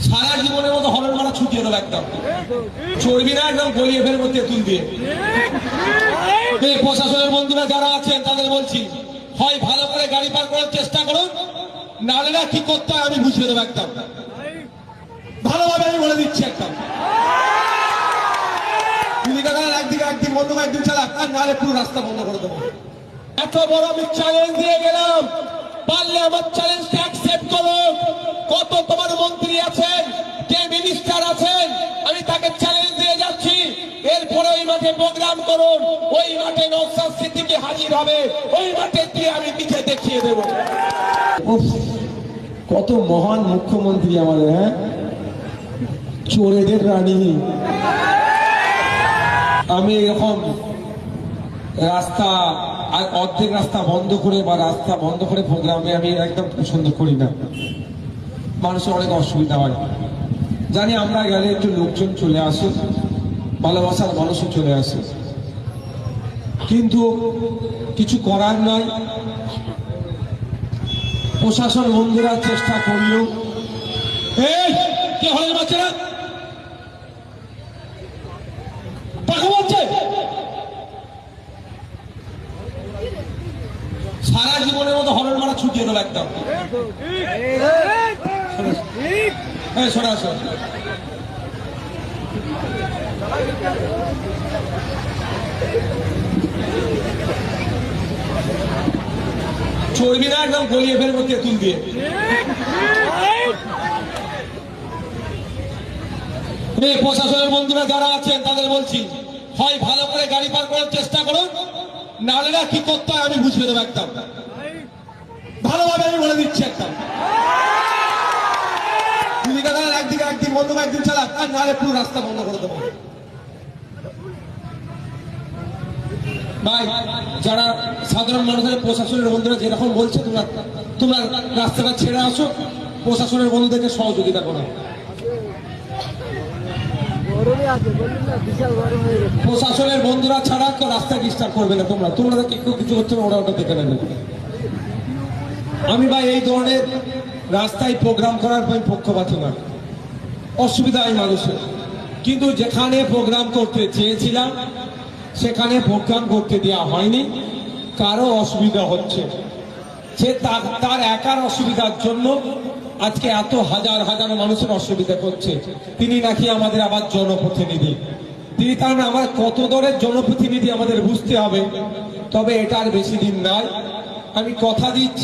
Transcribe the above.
সারা জীবনের মতো হরের মারা ছুটিয়ে দেবো একদম, চর্বি না একদম গলিয়ে ফেলবো তেঁতুল দিয়ে। প্রশাসনের বন্ধুরা যারা আছেন তাদের বলছি, হয় ভালো করে গাড়ি পার করার চেষ্টা করুন, নাহলে না কি করতে হয় আমি বুঝিয়ে দেবো একদম ভালোভাবে, আমি বলে দিচ্ছি একদম। একদিন বন্ধ করে একদিন চালাক, আর নাহলে পুরো রাস্তা বন্ধ করে দেবো। এত বড় আমি চ্যালেঞ্জ দিয়ে গেলাম, পারলে আমার চ্যালেঞ্জটা অ্যাকসেপ্ট করুন। কত তোমার মন্ত্রী আছেন, কে মিনিস্টার আছেন, আমি তাকে চ্যালেঞ্জ দিয়ে যাচ্ছি। এরপরে ওই মাঠে প্রোগ্রাম করুন, ওই মাঠে নওশাদ সিদ্দিকী হাজির হবে, ওই মাঠে গিয়ে আমি পিঠে দেখিয়ে দেব। কত মহান মুখ্যমন্ত্রী আমাদের, হ্যাঁ, চোরেদের রানী। আমি এরকম রাস্তা আর অর্ধেক রাস্তা বন্ধ করে বা রাস্তা বন্ধ করে প্রোগ্রামে আমি একদম পছন্দ করি না। মানুষের অনেক অসুবিধা হয়, জানি আমরা গেলে একটু লোকজন চলে আসে, ভালোবাসার মানুষও চলে আসে, কিন্তু কিছু করার নয়। প্রশাসন বন্ধুরা চেষ্টা করলেও কে হলের বাচ্চারা সারা জীবনের মতো হরের মারা ছুটিয়ে দেবো একদম। সরে আসো, চর্বি না একদম গলিয়ে ফেলবো তেঁতুল দিয়ে। প্রশাসনের বন্ধুরা যারা আছেন তাদের বলছি, হয় ভালো করে গাড়ি পার করার চেষ্টা করুন, নাহলে না কি করতে হয় আমি বুঝিয়ে দেবো একদম ভালোভাবে, আমি বলে দিচ্ছি একদম। একদিন বন্ধ করে একদিন চালাক, আর নাহলে পুরো রাস্তা বন্ধ করে দেবো। ভাই, যারা সাধারণ মানুষের প্রশাসনের বন্ধুরা যেরকম বলছে, তোমরা রাস্তাটা ছেড়ে আসো, প্রশাসনের বন্ধুদেরকে সহযোগিতা করো। প্রশাসনের বন্ধুরা ছাড়া তো রাস্তা ডিস্টার্ব করবে না, তোমরা কিছু হচ্ছে না, ওরা ওটা দেখে নেবে। আমি ভাই এই ধরনের রাস্তায় প্রোগ্রাম করার পক্ষপাতী না, অসুবিধা হয় মানুষের, কিন্তু যেখানে প্রোগ্রাম করতে চেয়েছিলাম সেখানে প্রোগ্রাম করতে দেওয়া হয়নি। কারো অসুবিধা হচ্ছে, সে তার একার অসুবিধার জন্য আজকে এত হাজার হাজার মানুষের অসুবিধা করছে। তিনি নাকি আমাদের আবার জনপ্রতিনিধি, তিনি তার আমার কত দরের জনপ্রতিনিধি আমাদের বুঝতে হবে। তবে এটা আর বেশি দিন নাই, আমি কথা দিচ্ছি।